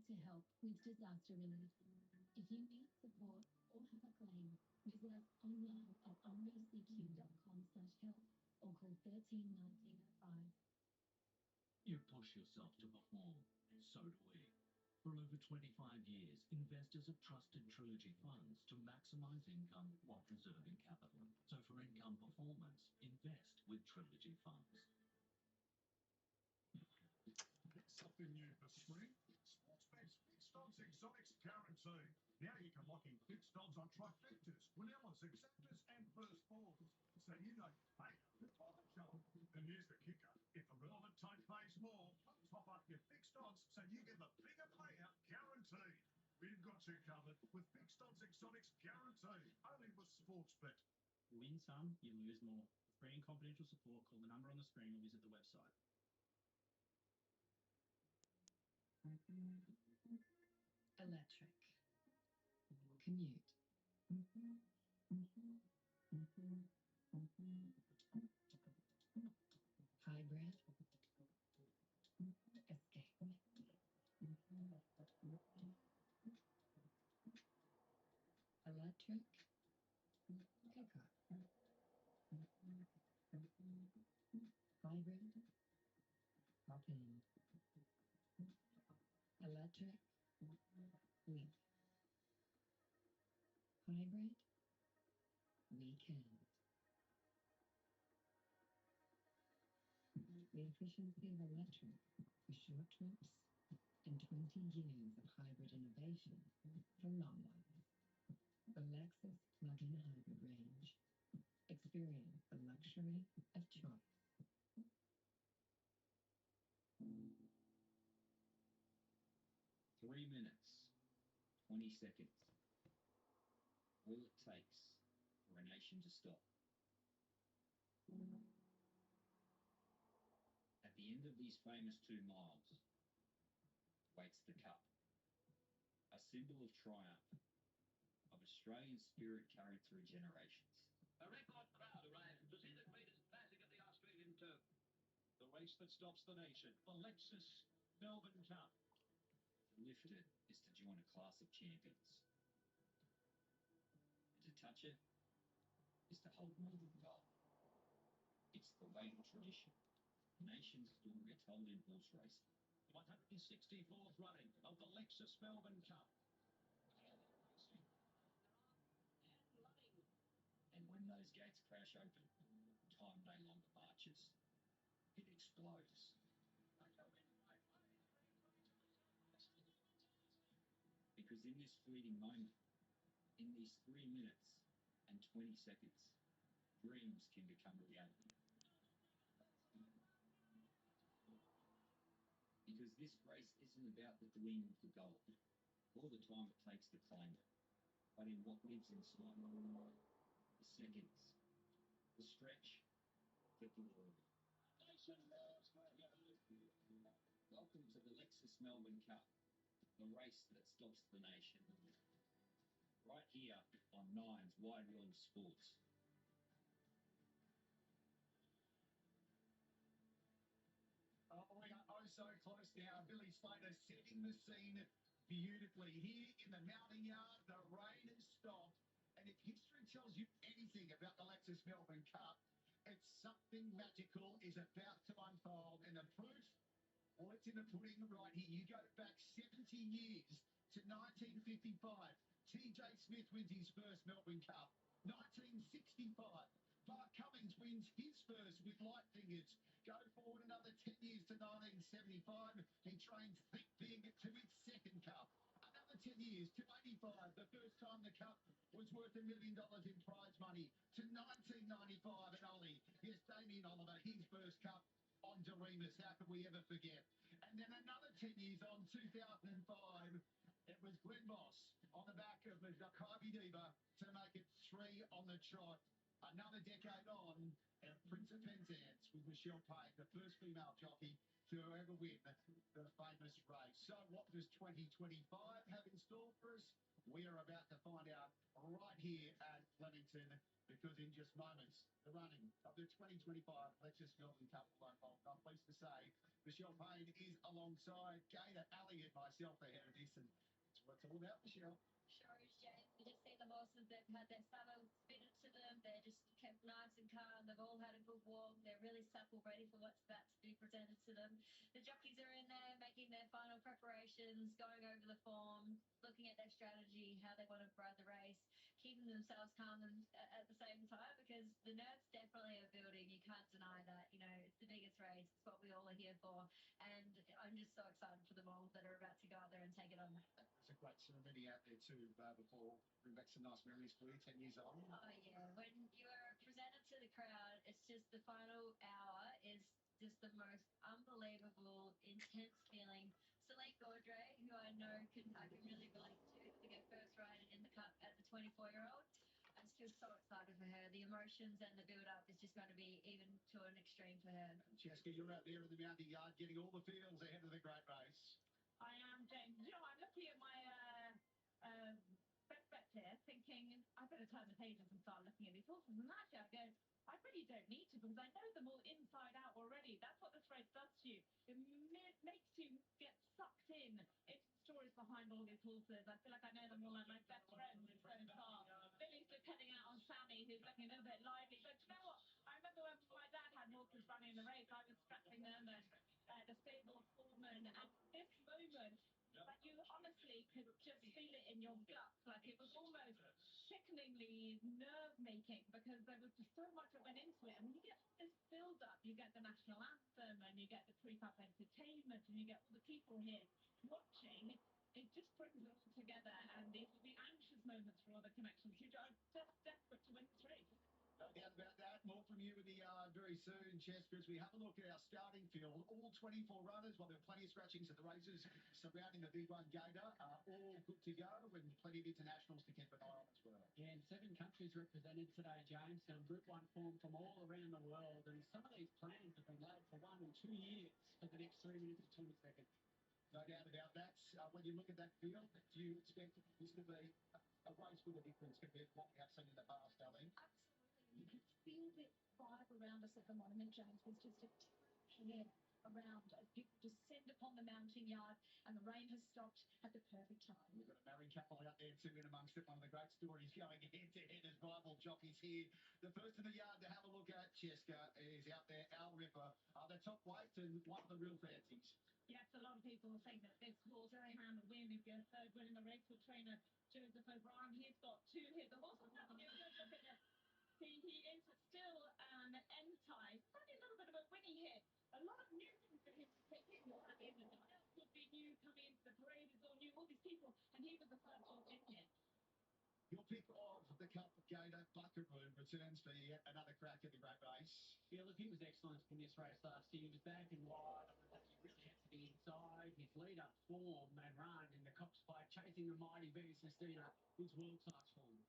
to help with disaster relief. If you need support or have a claim, visit us online at onrecq.com/help or call 13 1905. You push yourself to perform. So do we. For over 25 years, investors have trusted Trilogy funds to maximize income while preserving capital. So for income performance, invest with Trilogy funds. Something new for spring? Sportsbet's Fixed Odds Exotics Guarantee. Now you can lock in fixed odds on trifectas, Winellas, exactas, and first balls. So you know you pay before the show. And here's the kicker. If the relevant tote pays more, top up your fixed odds so you get the bigger payout guaranteed. We've got you covered with Fixed Odds Exotics Guarantee. Only with Sportsbet. Win some, you lose more. For free and confidential support, call the number on the screen or visit the website. Electric. Commute. Hybrid. Escape. Electric. Pickup. Hybrid. Hop in. Electric. Leap. Hybrid. Weekend. The efficiency of electric for short trips and 20 years of hybrid innovation for long ones. The Lexus plug-in hybrid range. Experience the luxury of choice. Three minutes, 20 seconds. All it takes for a nation to stop. At the end of these famous 2 miles waits the cup, a symbol of triumph, of Australian spirit carried through generations. A record crowd arrived to see the greatest classic of the Australian turf. The race that stops the nation, the Lexus Melbourne Cup. To lift it is to join a class of champions. And to touch it is to hold more than gold. It's the weight of tradition. The nation's story told in horse racing. The 164th running of the Lexus Melbourne Cup. And when those gates crash open, time no longer marches. It explodes. Because in this fleeting moment, in these 3 minutes and 20 seconds, dreams can become reality. Because this race isn't about the gleam of the gold, or the time it takes to claim it, but in what lives inside it. The seconds, the stretch, the glory. Welcome to the Lexus Melbourne Cup, the race that stops the nation. Right here on Nine's Wide World of Sports. Oh, we are oh so close now. Billy Slater setting the scene beautifully. Here in the mounting yard, the rain has stopped. And if history tells you anything about the Lexus Melbourne Cup, it's something magical is about to unfold. And the proof, well, it's in the pudding right here. You go back 70 years to 1955. TJ Smith wins his first Melbourne Cup. 1965. Bart Cummings wins his first with light fingers. Go forward another 10 years to 1975. He trains thick big to his second cup. Another 10 years to 85, the first time the cup was worth $1 million in prize money. To 1995 at Ollie. Yes, Damien Oliver, his first cup on Doremus. How could we ever forget? And then another 10 years on, 2005. It was Glenn Moss on the back of the Kylie Diva to make it 3 on the trot. Another decade on, and Prince of Penzance with Michelle Payne, the first female jockey to ever win the famous race. So what does 2025 have in store for us? We are about to find out right here at Flemington, because in just moments, the running of the 2025 Lexus Melbourne Cup will unfold. I'm pleased to say Michelle Payne is alongside Gator, Ali, and myself ahead of this, and it's what it's all about, Michelle. Sure is, James. You just see the horses, they've had their saddles fitted to them, they're just kept nice and calm, they've all had a good walk, they're really supple, ready for what's about to be presented to them. The jockeys are in there making their final preparations, going over the form, looking at their strategy, how they want to ride the race, keeping themselves calm at the same time, because the nerves definitely are building. You can't deny that. You know, it's the biggest race. It's what we all are here for. And I'm just so excited for them all that are about to go out there and take it on. There's a great ceremony out there too before. Bring back some nice memories for you, 10 years on. Oh, yeah. When you are presented to the crowd, it's just the final hour is just the most unbelievable, intense feeling. Celine Gaudray, who I know I can really relate to get first ride in the cup at the 24-year-old. I'm just so excited for her. The emotions and the build-up is just going to be even to an extreme for her. Jessica, you're out there in the mounting yard getting all the feels ahead of the great race. I am, James. You know, I'm looking at my best bets here, thinking I better turn the pages and start looking at these horses. And actually, I go, I really don't need to, because I know them all inside out already. That's what this race does to you. It makes you get sucked in into the stories behind all these horses. I feel like I know them all like my best friends so far. Billy's depending out on Sammy, who's looking a little bit lively. But you know what? I remember when my dad had horses running in the race, I was strapping them and the stable foreman. And this moment, like, you honestly could just feel it in your guts. Like, it was almost sickeningly nerve-making, because there was just so much that went into it. And when you get this build-up, you get the national anthem, and you get the pre-cup entertainment, and you get all the people here watching. It just brings it all together, and these will be anxious moments for all the connections. You are just desperate to win this race. No doubt about that. More from you in the very soon, Cheska, as we have a look at our starting field. All 24 runners, well, there are plenty of scratchings at the races surrounding the big one, Gator, all good to go, and plenty of internationals to keep an eye on as well. Yeah, and 7 countries represented today, James, and Group 1 form from all around the world. And some of these plans have been laid for 1 and 2 years for the next 3 minutes and 20 seconds. No doubt about that. When you look at that field, do you expect this to be a race with a difference compared to what we have seen in the past, Ali? Absolutely. You can feel the vibe around us at the moment, James. There's just a tear around as people descend upon the mounting yard, and the rain has stopped at the perfect time. We've got a married couple out there too in amongst it. One of the great stories going head-to-head as rival jockeys here. The first in the yard to have a look at, Cheska, is out there, Al Ripper, the top weight and one of the real fancies. Yes, a lot of people think that this horse can win if you're third win in the race with trainer Joseph O'Brien. He's got 2 here. The horse is having a good look at it. See, he is still an end-tie. Only a little bit of a winning here. A lot of new things for him to take in. Everyone else would be new coming into the parade. Is all new, all these people, and he was the first horse in here. Your pick of the Cup Gator, Buckaroo, returns for yet another crack at the great race. Yeah, look, he was excellent in this race last year. He was back and wide. He really had to be inside. His lead-up form and run in the Cox Fight, chasing the mighty Venus Estina, is world-class form.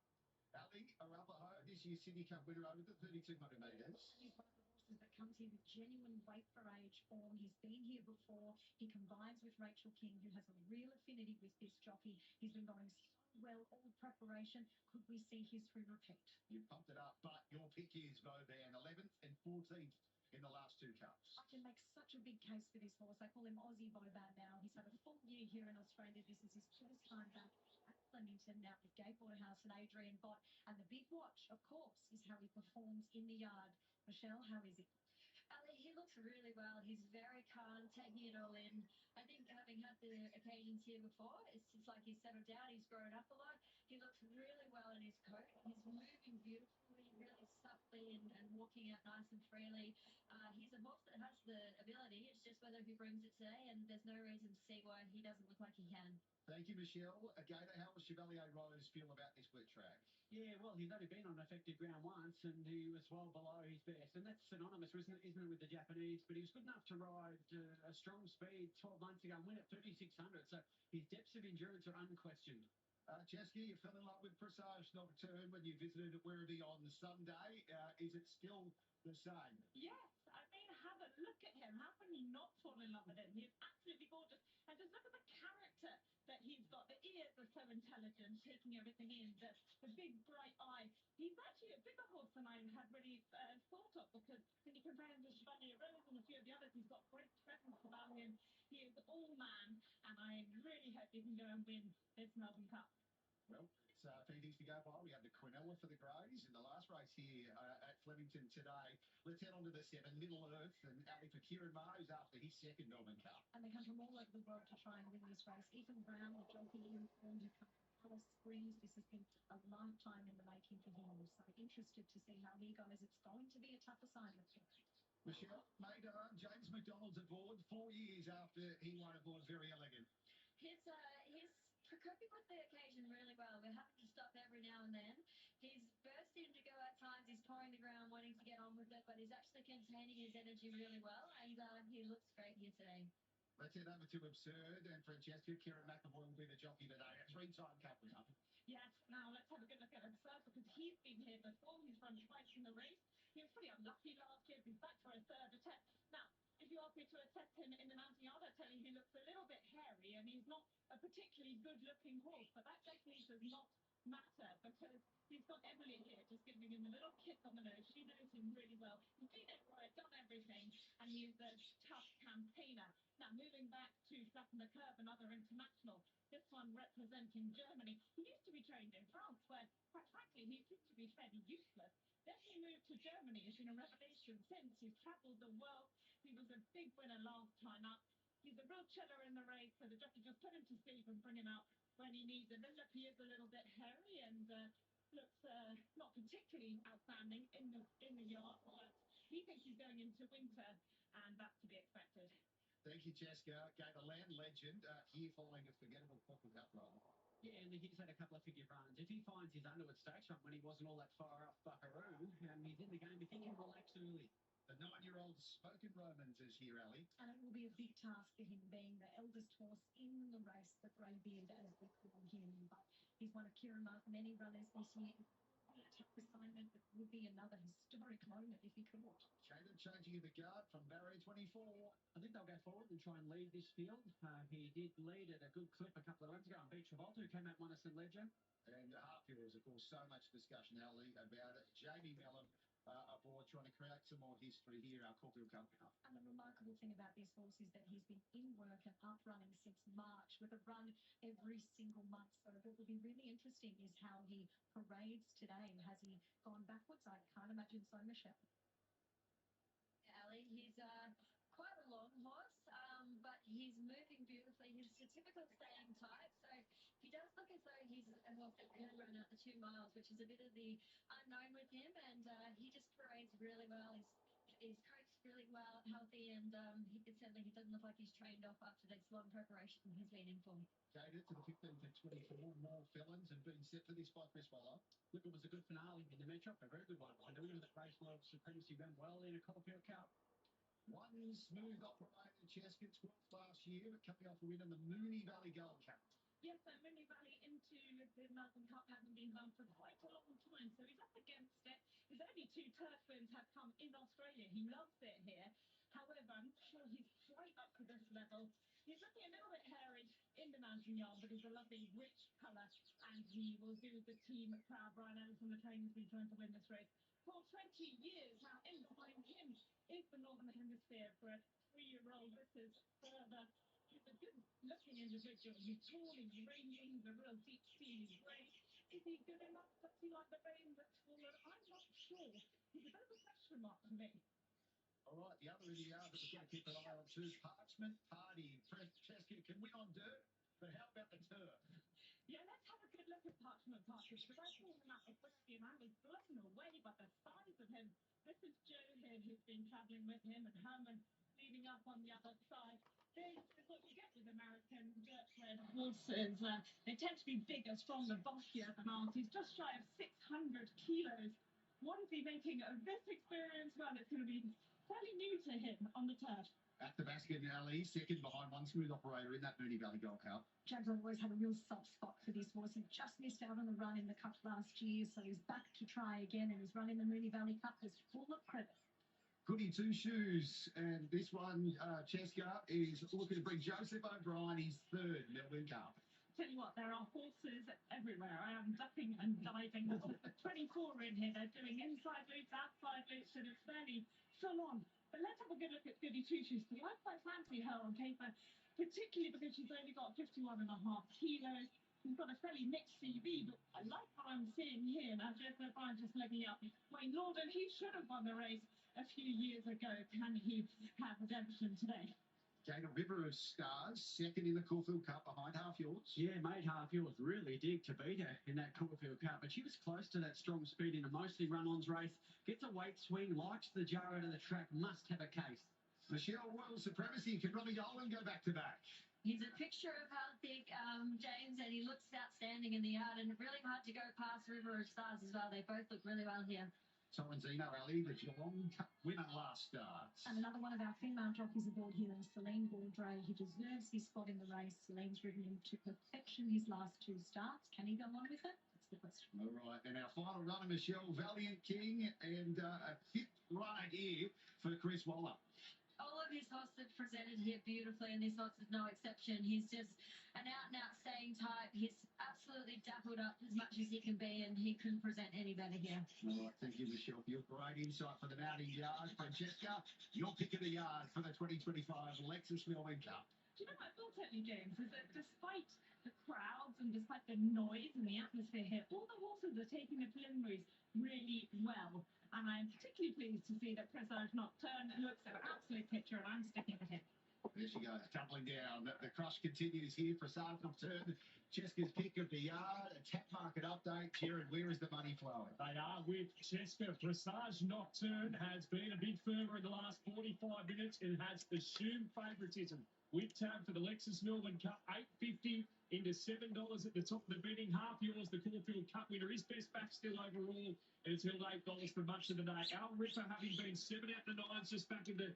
Ali Arapaho, this year's Sydney Cup winner over the 3,200 metres. He's one of the horses that comes here with genuine weight for age form. He's been here before. He combines with Rachel King, who has a real affinity with this jockey. He's been going so well, all preparation. Could we see history repeat? You pumped it up, but your pick is Vauban, 11th and 14th in the last 2 cups. I can make such a big case for this horse. I call him Aussie Vauban now. He's had a full year here in Australia. This is his first time back at Flemington now with Gabe Waterhouse and Adrian Bott. And the big watch, of course, is how he performs in the yard. Michelle, how is he? Ali, he looks really well. He's very calm, taking it all in. I think having had the occasions here before, it's just like he's settled down. He's grown up a lot. He looks really well in his coat. He's moving beautifully, really subtly, and walking out nice and freely. He's a horse that has the ability. It's just whether he brings it today, and there's no reason to see why he doesn't look like he can. Thank you, Michelle. Gator, how does Chevalier Rose feel about this wet track? Yeah, well, he's only been on affected ground once, and he was well below his best. And that's synonymous, isn't it, with the Japanese? But he was good enough to ride a strong speed 12 months ago and win at 3,600. So his depths of endurance are unquestioned. Cheska, you fell in love with Presage Nocturne when you visited Werribee on Sunday. Is it still the same? Yes, I mean, have a look at him. How can you not fall in love with him? He's absolutely gorgeous. And just look at the character that he's got, the ears, are so intelligent, taking everything in. The big bright eye. He's actually a bigger horse than I had really thought of, because when you compare him to Chevalier Rose and a few of the others, he's got great presence about him. He is all man, and I really hope he can go and win this Melbourne Cup. Well, it's a few things to go by. We have the Quinella for the Greys in the last race here at Flemington today. Let's head on to the 7, Middle Earth, and Ali for Kieran Mose after his second Melbourne Cup. And they come from all over the world to try and win this race. Ethan Brown, the jockey, informed, who come from Alice Springs. This has been a lifetime in the making for him. So interested to see how he goes. It's going to be a tough assignment. Michelle, mate, James McDonald's aboard 4 years after he won aboard Very Elegant. He's coping with the occasion really well. We're having to stop every now and then. He's bursting to go at times. He's pouring the ground, wanting to get on with it, but he's actually containing his energy really well, and he looks great here today. Let's head over to Absurd, and Francesca, Kieran McAvoy will be the jockey today. A 3-time cup winner. Yes, now let's have a good look at himself, because he's been here before. He's run twice in the race. He was pretty unlucky last year. He's back for a third attempt. Now, if you ask me to assess him in the mounting yard, I'd tell you he looks a little bit hairy, and he's not a particularly good-looking horse, but that definitely does not matter, because he's got Emily here just giving him a little kick on the nose. She knows him really well. He's been everywhere, done everything, and he's a tough campaigner. Now, moving back to Flatten the Curve, another international, this one representing Germany. He used to be trained in France, where, quite frankly, he seemed to be fairly useless. Then he moved to Germany. It's been a revelation since. He's travelled the world. He was a big winner last time up. He's a real chiller in the race, so the jockey just put him to sleep and bring him out when he needs it. Then look, he is a little bit hairy and looks not particularly outstanding in the yard, but he thinks he's going into winter, and that's to be expected. Thank you, Jessica. Okay, the Land Legend here following a forgettable Pop Cup run. Yeah, and he's had a couple of figure runs. If he finds his Underwood Stakes run when he wasn't all that far off Buckaroo, he's in the game. If he can relax early. The 9-year-old Spoken Romans is here, Ali. And it will be a big task for him, being the eldest horse in the race, the Greybeard, as we call him. But he's one of Kieran Mark's many runners this year. A tough assignment, but it would be another historic moment if he could. Caden changing in the guard from barrier 24. I think they'll go forward and try and lead this field. He did lead at a good clip a couple of runs ago on Beach Revolta, who came out won us in Ledger. And Hartfield, of course, so much discussion, Ali, about it. Jamie Mellon aboard, trying to create some more history here, our Caulfield Cup winner. And the remarkable thing about this horse is that he's been in work and up running since March, with a run every single month. So what will be really interesting is how he parades today. Has he gone backwards? I can't imagine so, Michelle. Ali, he's quite a long horse, but he's moving beautifully. He's the typical staying type, so he does look as though he's a horse that can run out the 2 miles, which is a bit of the unknown with him, and he just parades really well. He's coached really well, healthy, and he doesn't look like he's trained off after this long preparation he's been in for. Gated to the 15 to 24, more felons have been set for this by Chris Waller. Look, it was a good finale in the Metro, a very good one. And the winner of that race, World Supremacy, ran well in a Caulfield Cup. One smooth operator, Cheska, 12th last year, but coming off a win in the Moonee Valley Gold Cup. Yes, Moonee Valley into the Melbourne Cup hasn't been done for quite a long time, so he's up against it. His only 2 turf wins have come in Australia. He loves it here. However, I'm not sure he's quite up to this level. He's looking a little bit hairy in the mountain yard, but he's a lovely, rich colour, and he will do the team proud. Brian Ellison, the trainer's been trying to win this race for 20 years. Now, in behind him is the Northern Hemisphere for a 3-year-old. This is further. He's a good-looking individual. He's tall, he's rangy, he's a real deep-sea grey. Is he good enough? Does he like the rain that's fallen? I'm not sure. He's a bit of a question mark to me. All right, the other in the yard that we've got to keep an eye on too, Parchment Party. Francesca can win on dirt, but how about the turf? Yeah, let's have a good look at Parchment Party, because I saw him out at Whiskey and I was blown away by the size of him. This is Joe here, who's been travelling with him, and Herman leading up on the other side. This is what you get with American dirt-bred horses. They tend to be bigger, stronger, bulkier than ours. He's just shy of 600 kilos. What is he making of this experience? Well, it's going to be fairly new to him on the turf. At the Baskin Alley, second behind one smooth operator in that Moonee Valley Gold Cup. James always had a real soft spot for this horse. He just missed out on the run in the Cup last year, so he's back to try again, and his run in the Moonee Valley Cup is full of credit. Goody Two Shoes, and this one, Cheska, is looking to bring Joseph O'Brien his 3rd Melbourne Cup. Tell you what, there are horses everywhere. I am ducking and diving. There's 24 in here. They're doing inside loops, outside loops, and it's fairly full on. But let's have a good look at Goody Two Shoes. I quite fancy her on paper, particularly because she's only got 51.5 kilos. She's got a fairly mixed CV, but I like what I'm seeing here. Now, Jeff O'Brien just legging up. Wayne Lorden, he should have won the race a few years ago. Can he have redemption today? Jane, a river of stars, second in the Caulfield Cup behind half yours. Yeah, made half yours really dig to beat her in that Caulfield Cup, but she was close to that strong speed in a mostly run-ons race. Gets a weight swing, likes the jar out of the track, must have a case. Michelle, Royal Supremacy, can Robbie Dolan go back to back? He's a picture of how thick, James, and he looks outstanding in the yard, and really hard to go past River of Stars as well. They both look really well here. Sorrentino Ali, the Geelong Cup winner last start. And another one of our female jockeys aboard here is Celine Baudray. He deserves his spot in the race. Celine's ridden him to perfection his last two starts. Can he go on with it? That's the question. All right, and our final runner, Michelle, Valiant King, and a fifth runner here for Chris Waller. All of his horses presented here beautifully, and this horse is no exception. He's just an out-and-out staying type. He's absolutely dappled up as much as he can be, and he couldn't present any better here. All right, thank you, Michelle, for your great insight for the Mounting Yard. Francesca, your pick of the yard for the 2025 Lexus Melbourne Cup. Do you know what I will tell you, James, is that despite the crowds and despite the noise and the atmosphere here, all the horses are taking the preliminaries really well. And I'm particularly pleased to see that Presage Nocturne looks an absolute picture, and I'm sticking with him. There she goes, tumbling down. The crush continues here. Presage Nocturne, Cheska's pick of the yard. A tap market update. Jared, where is the money flowing? They are with Cheska. Presage Nocturne has been a big firmer in the last 45 minutes and has assumed favouritism. With tab for the Lexus Melbourne Cup, $8.50 into $7 at the top of the betting. Half yours, the Caulfield Cup winner is best back still overall. And it's held $8 for much of the day. Our Ripper having been 7 out the 9s, just back into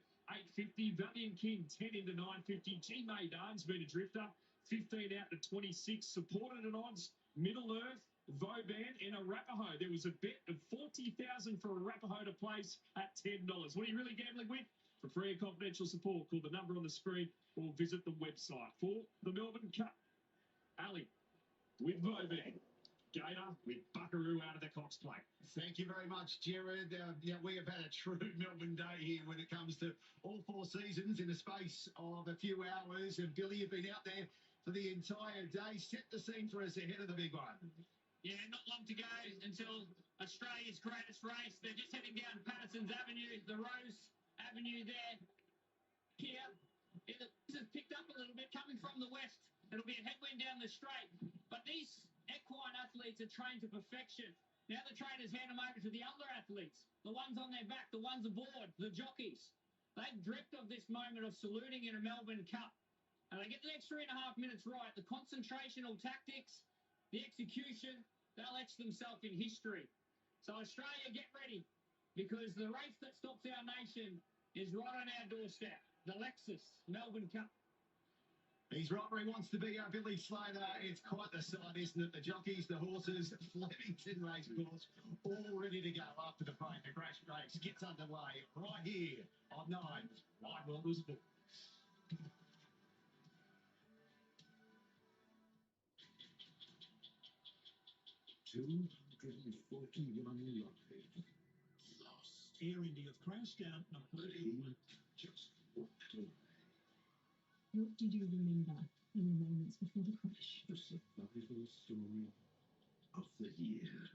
$8.50. Valiant King 10 into $9.50. G Maidan's been a drifter, 15 out to 26. Supported at odds, Middle Earth, Vauban, and Arapaho. There was a bet of $40,000 for Arapaho to place at $10. What are you really gambling with? For free and confidential support, call the number on the screen or visit the website. For the Melbourne Cup, Ali with Vauban. Gator with Buckaroo out of the Cox Plate. Thank you very much, Jared. We have had a true Melbourne day here when it comes to all four seasons in the space of a few hours. And Billy, you've been out there for the entire day. Set the scene for us ahead of the big one. Yeah, not long to go until Australia's greatest race. They're just heading down Patterson's Avenue, the Rose Avenue there. Here, this has picked up a little bit coming from the west. It'll be a headwind down the straight. But these equine athletes are trained to perfection. Now the trainers hand them over to the other athletes, the ones on their back, the ones aboard, the jockeys. They've dreamt of this moment of saluting in a Melbourne Cup. And they get the next 3.5 minutes right. The concentrational tactics, the execution, they'll etch themselves in history. So Australia, get ready, because the race that stops our nation is right on our doorstep. The Lexus Melbourne Cup. He's right where he wants to be, Billy Slater. It's quite the sight, isn't it? The jockeys, the horses, Flemington Racecourse, all ready to go after the break. The crash race gets underway right here on 9 Wide World of Sport. 241 lives lost. Air India crashed out and 13 just walked away. What did you remember in the moments before the crash? The survival story of the year.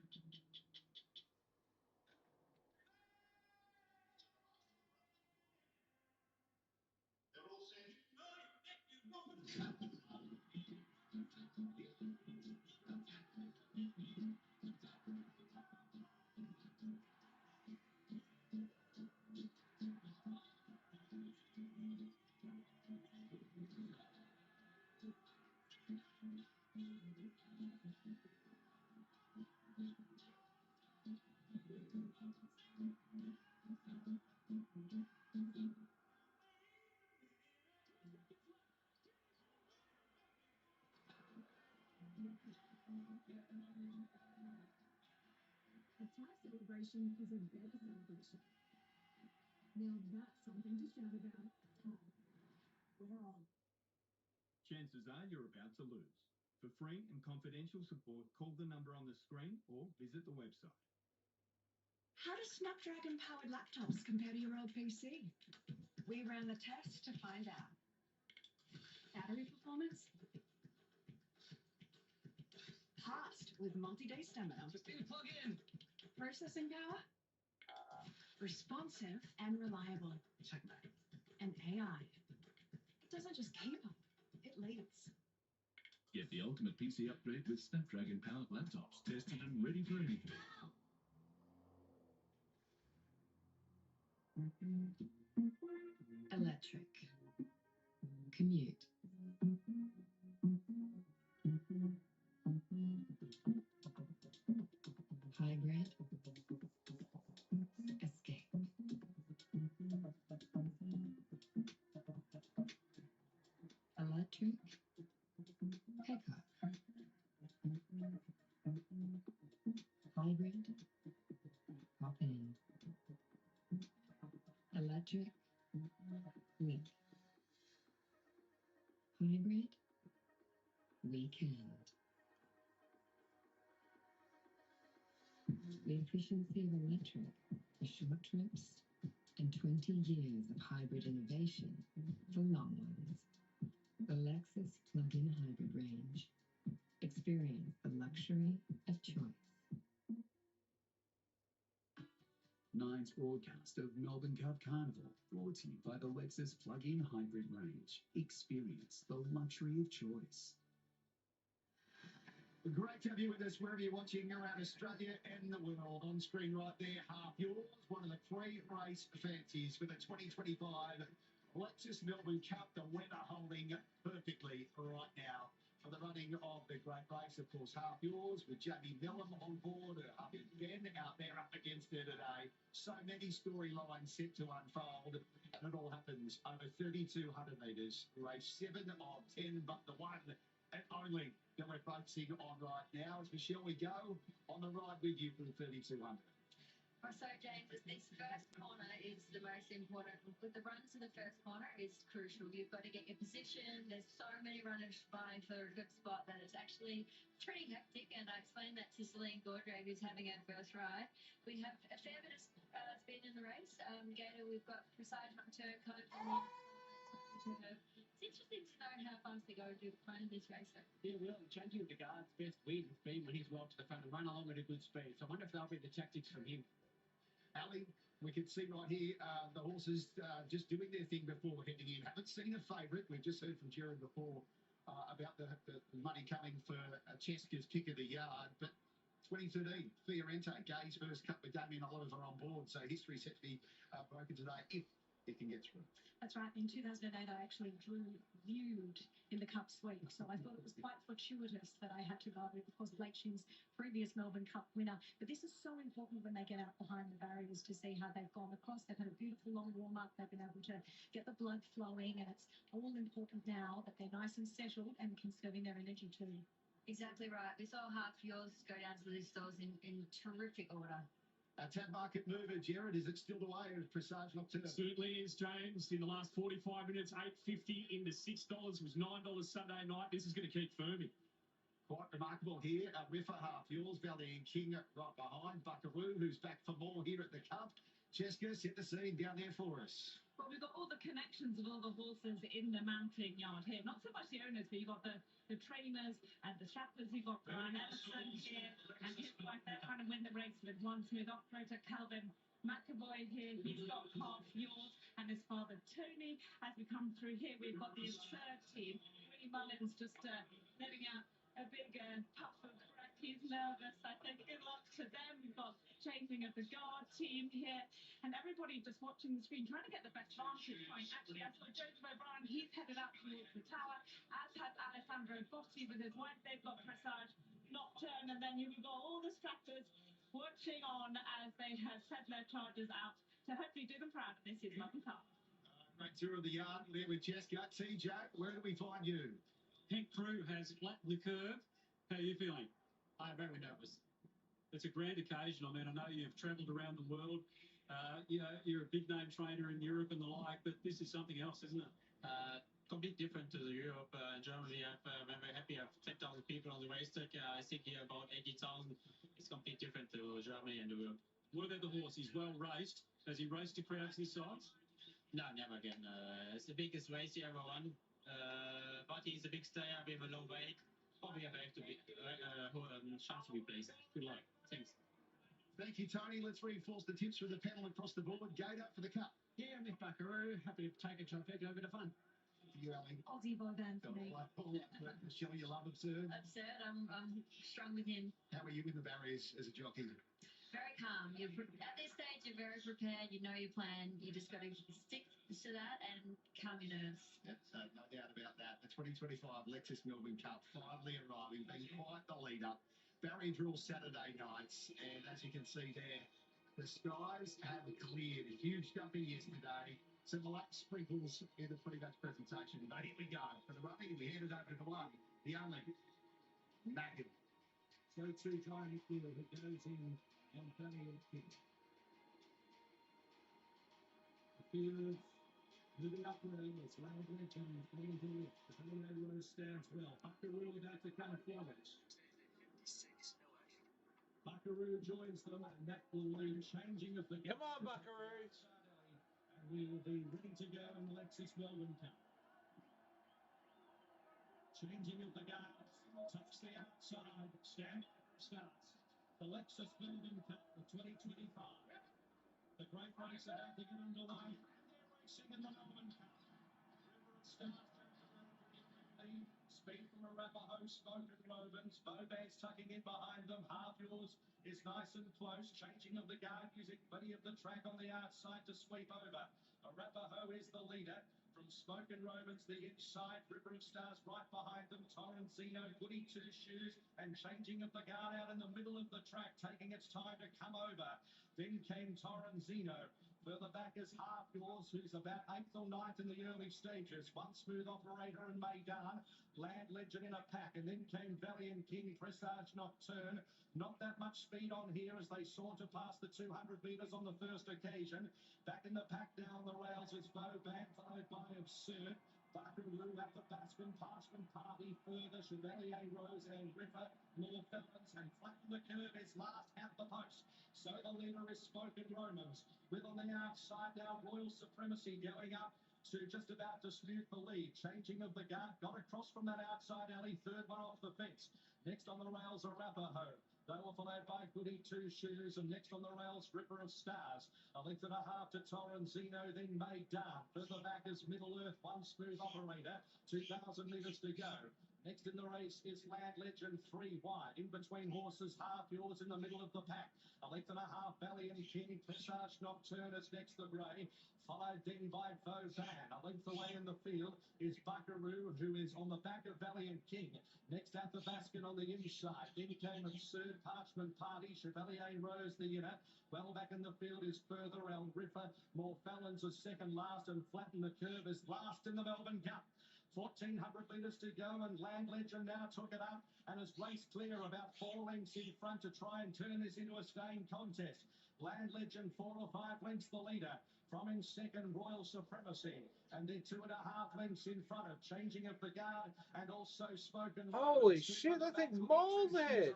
A tie celebration is a better celebration. Now that's something to shout about. Wow. Chances are you're about to lose. For free and confidential support, call the number on the screen or visit the website. How do Snapdragon-powered laptops compare to your old PC? We ran the test to find out. Battery performance? Fast with multi-day stamina. Just need to plug in. Processing power? Responsive and reliable. Checkmate. And AI. It doesn't just keep up, it leads. Get the ultimate PC upgrade with Snapdragon-powered laptops, tested and ready for anything. Electric. Commute. Hybrid. Escape. Electric. Pickup. Hybrid. Hop in. Electric. Week. Hybrid. Weekend. The efficiency of electric for short trips and 20 years of hybrid innovation for long ones. The Lexus plug-in hybrid range. Experience the luxury of choice. Nine's broadcast of Melbourne Cup Carnival, brought to you by the Lexus plug-in hybrid range. Experience the luxury of choice. Great to have you with us wherever you're watching around Australia and the world. On screen right there, half yours, one of the three race fancies for the 2025 Lexus Melbourne Cup. The weather holding perfectly right now for the running of the great race. Of course, half yours with Jamie Mellum on board. Hubby Ben out there up against her today. So many storylines set to unfold. And it all happens over 3,200 metres. Race 7 of 10, but the one and only that we're focusing on right now. As Michelle, we go on the ride with you for the 3,200. So, James, this first corner is the most important. With the run to the first corner is crucial. You've got to get your position. There's so many runners vying for a good spot that it's actually pretty hectic. And I explained that to Celine Gaudray, who's having her first ride. We have a fair bit of speed in the race. Gator, we've got Presage Nocturne, Code. It's interesting to know how fast they go to the front of this race. Yeah, well, changing of the guard's best win has been when he's well to the front and run along at a good speed. So I wonder if that'll be the tactics from him. Ali, we can see right here the horses just doing their thing before heading in. Haven't seen a favourite. We've just heard from Jared before about the money coming for Cheska's Kick of the Yard. But 2013, Fiorente, Gay's first cup with Damien Oliver on board. So history set to be broken today if it can get through. That's right. In 2008, I actually viewed in the Cup Sweep, so I thought it was quite fortuitous that I had to go because Blake Shin's previous Melbourne Cup winner. But this is so important when they get out behind the barriers to see how they've gone across. They've had a beautiful long warm-up. They've been able to get the blood flowing, and it's all important now that they're nice and settled and conserving their energy too. Exactly right. We saw half yours go down to the stalls in terrific order. Tab market mover, Jared, is it still the way of Presage Nocturne? Certainly is, James. In the last 45 minutes, $8.50 into $6 was $9 Sunday night. This is going to keep firming. Quite remarkable here. Riffa half yours, Valley and King right behind. Buckaroo, who's back for more here at the Cup. Cheska, set the scene down there for us. Well, we've got all the connections of all the horses in the mounting yard here. Not so much the owners, but you've got the trainers and the strappers. You've got Brian Ellison here and his wife. They're trying to win the race with one smooth operator, Calvin McAvoy here. He's got half yours and his father, Tony. As we come through here, we've got the absurd team. Willie Mullins just letting out a big puff of breath. He's nervous. I think good luck to them. We've got changing of the guard team here. And everybody just watching the screen, trying to get the best vantage point. Actually, I saw Joseph O'Brien, he's headed out towards the tower, as has Alessandro Botti with his wife. They've got Presage Nocturne, and then you've got all the strappers watching on as they have set their charges out to hopefully do them proud. This is Melbourne Cup. Great tour of the yard there with Cheska. TJ, where do we find you? Hank Crew has flattened the curve. How are you feeling? I'm very nervous. It's a grand occasion. I mean, I know you've travelled around the world. You know, you're a big name trainer in Europe and the like, but this is something else, isn't it? Completely different to Europe and Germany. I'm very happy. I have 10,000 people people on the race track. I think here about 80,000. It's completely different to Germany and Europe. What about the horse? He's well raced. Has he raced the crowds this size? No, never again. It's the biggest race he ever won. But he's a big stayer with a low weight. Probably have to be chance to be placed. Good luck. Thanks. Thank you, Tony. Let's reinforce the tips from the panel across the board. Gator for the cup. Yeah, Mick Buckaroo, happy to take a trifecta, a bit of fun. For you, Ali. Aussie Boban for me. Shelley, you love Absurd. Absurd. I'm strong with him. How are you with the barriers as a jockey? Very calm. At this stage, you're very prepared. You know your plan. You just got to stick to that and calm your nerves. Yep, so no doubt about that. The 2025 Lexus Melbourne Cup finally arriving, being quite the leader. Barrier drill Saturday nights, and as you can see there, the skies have cleared. Huge jumping yesterday. Some light sprinkles in the pre-match presentation. But here we go. For the running, we headed over to the one, the only, Magan. So two-time field that goes in on Valiant King. The field moving up well. It's Language and going to lift. The Holiday Rose stands well. Buckaroo about to come forward. Buckaroo joins them, and that will lead changing of the... Come on, Buckaroo! And we will be ready to go in the Lexus Melbourne Cup. Changing of the guards, touch the outside, stand starts. The Lexus Melbourne Cup, the 2025. The great race about to get underway. Racing in the Melbourne Cup. River of Stars, speed from Arapaho, Spoken Rovens, Bobad's tucking in behind them. Half Yours is nice and close. Changing of the guard, using plenty of the track on the outside to sweep over. Arapaho is the leader. From Spoken Rovens, the inside, River of Stars right behind them. Torrenzino, Goody Two Shoes, and changing of the guard out in the middle of the track, taking its time to come over. Then came Torrenzino. Further back is Half Yours, who's about 8th or 9th in the early stages. One Smooth Operator and Maidan. Land Legend in a pack. And then came Valiant King, Presage Nocturne. Not that much speed on here as they saunter past the 200 metres on the first occasion. Back in the pack down the rails is Boban, followed by Absurd. Buckaroo at the Baskin, Parchment Party further. Chevalier Rose and Ripper. More Felons and Flatten the Curve is last at the post. So the leader is Spoken Romans. With on the outside now, Royal Supremacy going up to just about to smooth the lead. Changing of the guard, got across from that outside alley, third one off the fence. Next on the rails, Arapaho. They were followed by Goody Two Shoes, and next on the rails, Ripper of Stars. A length and a half to Torrenzino, then Maidan. Further back is Middle Earth, One Smooth Operator. 2,000 metres to go. Next in the race is Land Legend 3 wide. In between horses, Half Yours in the middle of the pack. A length and a half, Valiant King. Presage Nocturne is next to Grey. Followed then by Boban. A length away in the field is Buckaroo, who is on the back of Valiant King. Next at the Baskin on the inside. Then came Absurd, Parchment Party, Chevalier Rose the inner. Well back in the field is Further El Ripper. More Felons is second last, and Flatten the Curve is last in the Melbourne Cup. 1,400 metres to go, and Land Legend now took it up and has raced clear about 4 lengths in front to try and turn this into a staying contest. Land Legend 4 or 5 lengths the leader. From in second, Royal Supremacy. And they're 2.5 lengths in front of Changing of the Guard and also Spoken. Holy shit, that thing's miles ahead.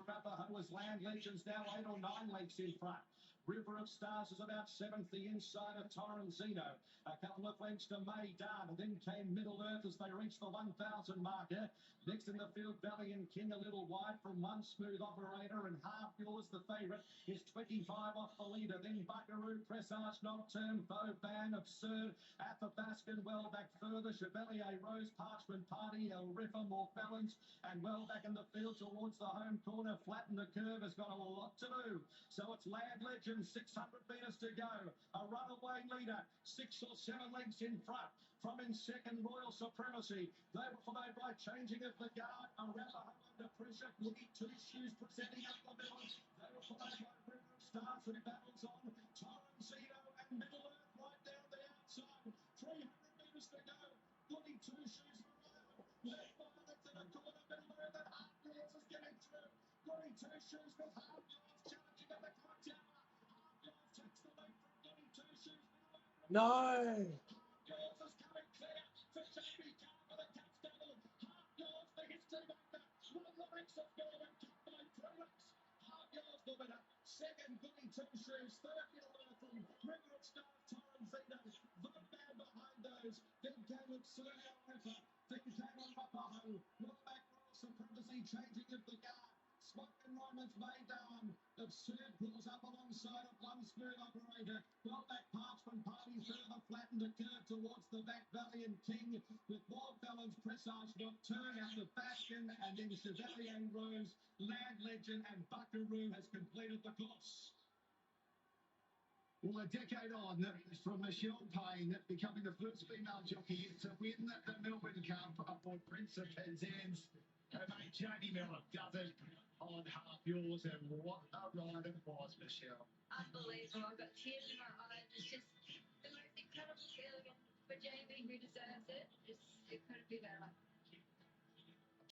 Was Land Legends now 8 or 9 lengths in front. River of Stars is about 7th, the inside of Torrenzino. A couple of lengths to Maidan, and then came Middle Earth as they reached the 1,000 marker. Next in the field, Valiant King a little wide from One Smooth Operator, and Half Yours, the favourite, is 25 off the leader. Then Buckaroo, Presage Nocturne, Boban, Absurd at the Baskin, well back further. Chevalier Rose, Parchment Party, El Ripper, More Felons, and well back in the field towards the home corner. Flatten the Curve has got a lot to do. So it's Land Legend, 600 metres to go. A runaway leader, 6 or 7 lengths in front. From in second, Royal Supremacy. They were followed by Changing of the Guard. Arapaho under pressure. Goody Two Shoes presenting up the middle. They were followed by River of Stars and battles on. Torrenzino and Middle Earth right down the outside. 300 metres to go. Goody Two Shoes around. Led by the length of the corner. Middle Earth and Half Yours is getting through. Goody Two Shoes with Half Yours challenging at the clock tower. Half Yours takes the lead from Goody Two Shoes. No. Yours is coming clear for Jamie Carr for the touchdown. Half Yours for his team. 1 length the winner. Second, Goody Two Shoes. Third, Gilberthan. Rigorous start, Torrenzino. Voban behind those. Then came up Sergio Alpha. Then came on Papaho. Rollback Royal Supremacy changing of the guard. Smoke and Romans Maidan. Absurd pulls up alongside of One Smooth Operator. Well, that Parchment Party further flattened the curve towards the back Valiant King with more felons Presage Nocturne out of Bastion and then Chevalier Rose, Land Legend and Buckaroo has completed the course. Well, a decade on from Michelle Payne becoming the first female jockey to win the Melbourne Cup aboard Prince of Penzance. Her mate Jodie Miller does it on half yours, and what a ride it was, Michelle. Unbelievable. I've got tears in my eyes. It's just the most incredible feeling. And for Jamie, who deserves it, it couldn't be better.